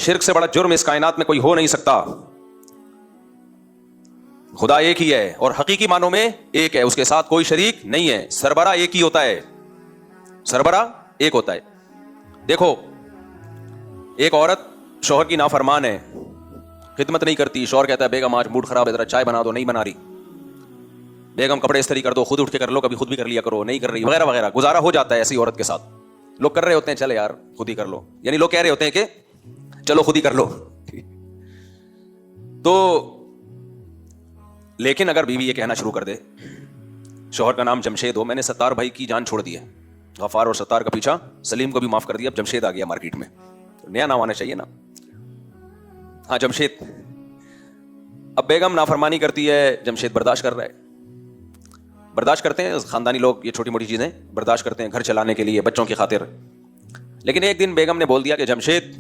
شرک سے بڑا جرم اس کائنات میں کوئی ہو نہیں سکتا. خدا ایک ہی ہے اور حقیقی معنوں میں ایک ہے, اس کے ساتھ کوئی شریک نہیں ہے. سربراہ ایک ہی ہوتا ہے, سربراہ ایک ہوتا ہے. دیکھو ایک عورت شوہر کی نافرمان ہے, خدمت نہیں کرتی, شوہر کہتا ہے بیگم آج موڈ خراب ہے ذرا چائے بنا دو, نہیں بنا رہی. بیگم کپڑے استری کر دو, خود اٹھ کے کر لو, کبھی خود بھی کر لیا کرو, نہیں کر رہی, وغیرہ وغیرہ. گزارا ہو جاتا ہے ایسی عورت کے ساتھ. لوگ کر رہے ہوتے ہیں چلے یار خود ہی کر لو, یعنی لوگ کہہ رہے ہوتے ہیں کہ چلو خود ہی کر لو. تو لیکن اگر بیوی یہ کہنا شروع کر دے, شوہر کا نام جمشید ہو, میں نے ستار بھائی کی جان چھوڑ دی ہے, غفار اور ستار کا پیچھا, سلیم کو بھی معاف کر دیا, اب جمشید آ گیا مارکیٹ میں, نیا نام آنا چاہیے نا. ہاں جمشید. اب بیگم نافرمانی کرتی ہے, جمشید برداشت کر رہا ہے. برداشت کرتے ہیں خاندانی لوگ, یہ چھوٹی موٹی چیزیں برداشت کرتے ہیں گھر چلانے کے لیے, بچوں کی خاطر. لیکن ایک دن بیگم نے بول دیا کہ جمشید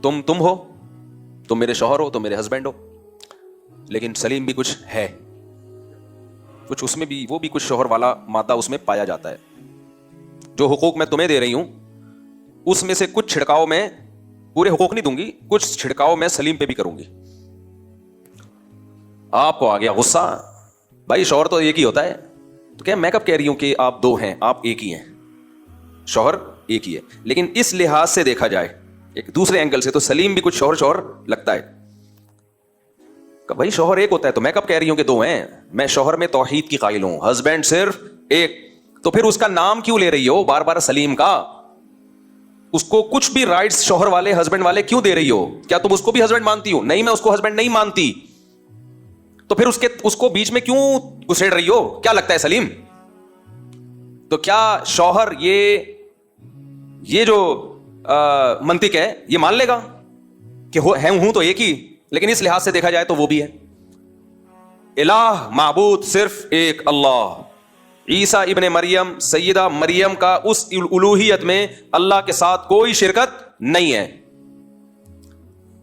تم ہو, تم میرے شوہر ہو, تم میرے ہسبینڈ ہو, لیکن سلیم بھی کچھ ہے, کچھ اس میں بھی, وہ بھی کچھ شوہر والا مادہ اس میں پایا جاتا ہے. جو حقوق میں تمہیں دے رہی ہوں اس میں سے کچھ چھڑکاؤ میں, پورے حقوق نہیں دوں گی, کچھ چھڑکاؤ میں سلیم پہ بھی کروں گی. آپ کو آ گیا غصہ, بھائی شوہر تو ایک ہی ہوتا ہے. تو کیا میں کب کہہ رہی ہوں کہ آپ دو ہیں, آپ ایک ہی ہیں, شوہر ایک ہی ہے. لیکن اس لحاظ سے دیکھا جائے ایک دوسرے اینگل سے تو سلیم بھی کچھ شوہر لگتا ہے. کہ بھائی شوہر ایک ہوتا ہے تو میں کب کہہ رہی ہوں کہ دو ہیں, میں شوہر میں توحید کی قائل ہوں, ہسبینڈ صرف ایک. تو پھر اس کا نام کیوں لے رہی ہو بار بار سلیم کا؟ اس کو کچھ بھی رائٹس شوہر والے, ہسبینڈ والے کیوں دے رہی ہو؟ کیا تم اس کو بھی ہسبینڈ مانتی ہو؟ نہیں, میں اس کو ہسبینڈ نہیں مانتی. تو پھر اس کو بیچ میں کیوں گھسیڑ رہی ہو؟ کیا لگتا ہے سلیم؟ تو کیا شوہر یہ جو منطق ہے یہ مان لے گا کہ ہوں تو ایک ہی, لیکن اس لحاظ سے دیکھا جائے تو وہ بھی ہے. الہ معبود صرف ایک اللہ. عیسیٰ ابن مریم, سیدہ مریم کا اس الوہیت میں اللہ کے ساتھ کوئی شرکت نہیں ہے.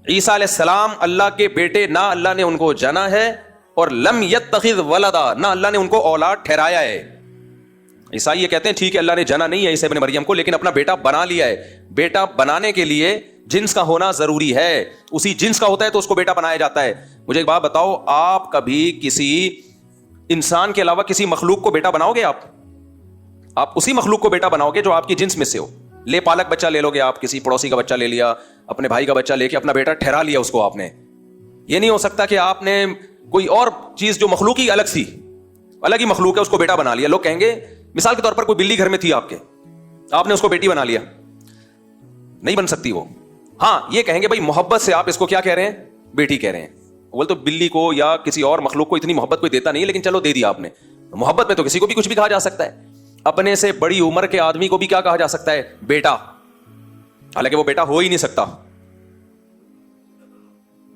عیسیٰ علیہ السلام اللہ کے بیٹے, نہ اللہ نے ان کو جنا ہے, اور لم یتخذ ولدا, نہ اللہ نے ان کو اولاد ٹھہرایا ہے. عیسائی یہ کہتے ہیں ٹھیک ہے اللہ نے جنا نہیں ہے عیسیٰ ابن مریم کو, لیکن اپنا بیٹا بنا لیا ہے. بیٹا بنانے کے لیے جنس کا ہونا ضروری ہے, اسی جنس کا ہوتا ہے تو اس کو بیٹا بنایا جاتا ہے. مجھے ایک بات بتاؤ, آپ کبھی کسی انسان کے علاوہ کسی مخلوق کو بیٹا بناؤ گے؟ آپ اسی مخلوق کو بیٹا بناؤ گے جو آپ کی جنس میں سے ہو. لے پالک بچہ لے لو گے آپ, کسی پڑوسی کا بچہ لے لیا, اپنے بھائی کا بچہ لے کے اپنا بیٹا ٹھہرا لیا اس کو آپ نے. یہ نہیں ہو سکتا کہ آپ نے کوئی اور چیز جو مخلوق ہی الگ سی, الگ ہی مخلوق ہے, اس کو بیٹا بنا لیا. لوگ کہیں گے مثال کے طور پر کوئی بلی گھر میں تھی آپ کے, آپ نے اس کو بیٹی بنا لیا. نہیں بن سکتی وہ. ہاں یہ کہیں گے بھائی محبت سے آپ اس کو کیا کہہ رہے ہیں, بیٹی کہہ رہے ہیں. بول تو بلی کو یا کسی اور مخلوق کو اتنی محبت کوئی دیتا نہیں, لیکن چلو دے دیا آپ نے. محبت میں تو کسی کو بھی کچھ بھی کہا جا سکتا ہے. اپنے سے بڑی عمر کے آدمی کو بھی کیا کہا جا سکتا ہے, بیٹا, حالانکہ وہ بیٹا ہو ہی نہیں سکتا.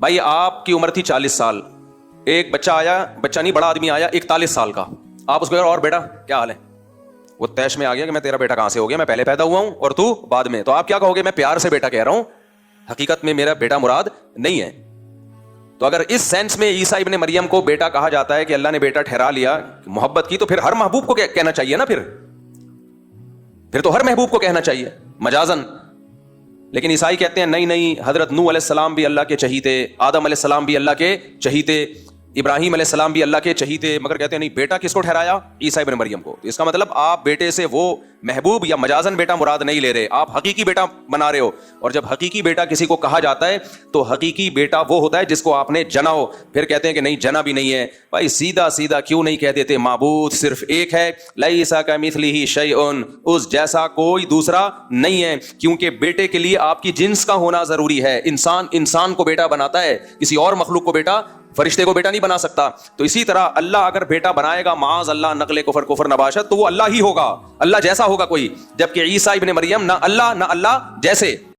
بھائی آپ کی عمر تھی 40 سال, ایک بچہ آیا, بچہ نہیں بڑا آدمی آیا 41 سال کا, آپ اس کو اور بیٹا کیا حال ہے, وہ تیش میں آ گیا کہ میں تیرا بیٹا کہاں سے ہو گیا, میں پہلے پیدا ہوا ہوں اور تو بعد میں. تو آپ کیا کہو گے, میں پیار سے بیٹا کہہ رہا ہوں, حقیقت میں میرا بیٹا مراد نہیں ہے. تو اگر اس سینس میں عیسیٰ ابن مریم کو بیٹا کہا جاتا ہے کہ اللہ نے بیٹا ٹھہرا لیا محبت کی, تو پھر ہر محبوب کو کہنا چاہیے نا, پھر تو ہر محبوب کو کہنا چاہیے مجازن. لیکن عیسائی کہتے ہیں نہیں, حضرت نوح علیہ السلام بھی اللہ کے چہیتے, آدم علیہ السلام بھی اللہ کے چہیتے, ابراہیم علیہ السلام بھی اللہ کے چہیتے, مگر کہتے ہیں نہیں, بیٹا کس کو ٹھہرایا, عیسیٰ ابن مریم کو. اس کا مطلب آپ بیٹے سے وہ محبوب یا مجازن بیٹا مراد نہیں لے رہے, آپ حقیقی بیٹا بنا رہے ہو. اور جب حقیقی بیٹا کسی کو کہا جاتا ہے تو حقیقی بیٹا وہ ہوتا ہے جس کو آپ نے جنا ہو. پھر کہتے ہیں کہ نہیں جنا بھی نہیں ہے. بھائی سیدھا کیوں نہیں کہہ دیتے معبود صرف ایک ہے, لیس کمثلہ شیء, اس جیسا کوئی دوسرا نہیں ہے. کیونکہ بیٹے کے لیے آپ کی جنس کا ہونا ضروری ہے. انسان کو بیٹا بناتا ہے, کسی اور مخلوق کو بیٹا, فرشتے کو بیٹا نہیں بنا سکتا. تو اسی طرح اللہ اگر بیٹا بنائے گا معاذ اللہ نقل کفر نباشت, تو وہ اللہ ہی ہوگا, اللہ جیسا ہوگا کوئی. جبکہ عیسیٰ ابن مریم نہ اللہ جیسے.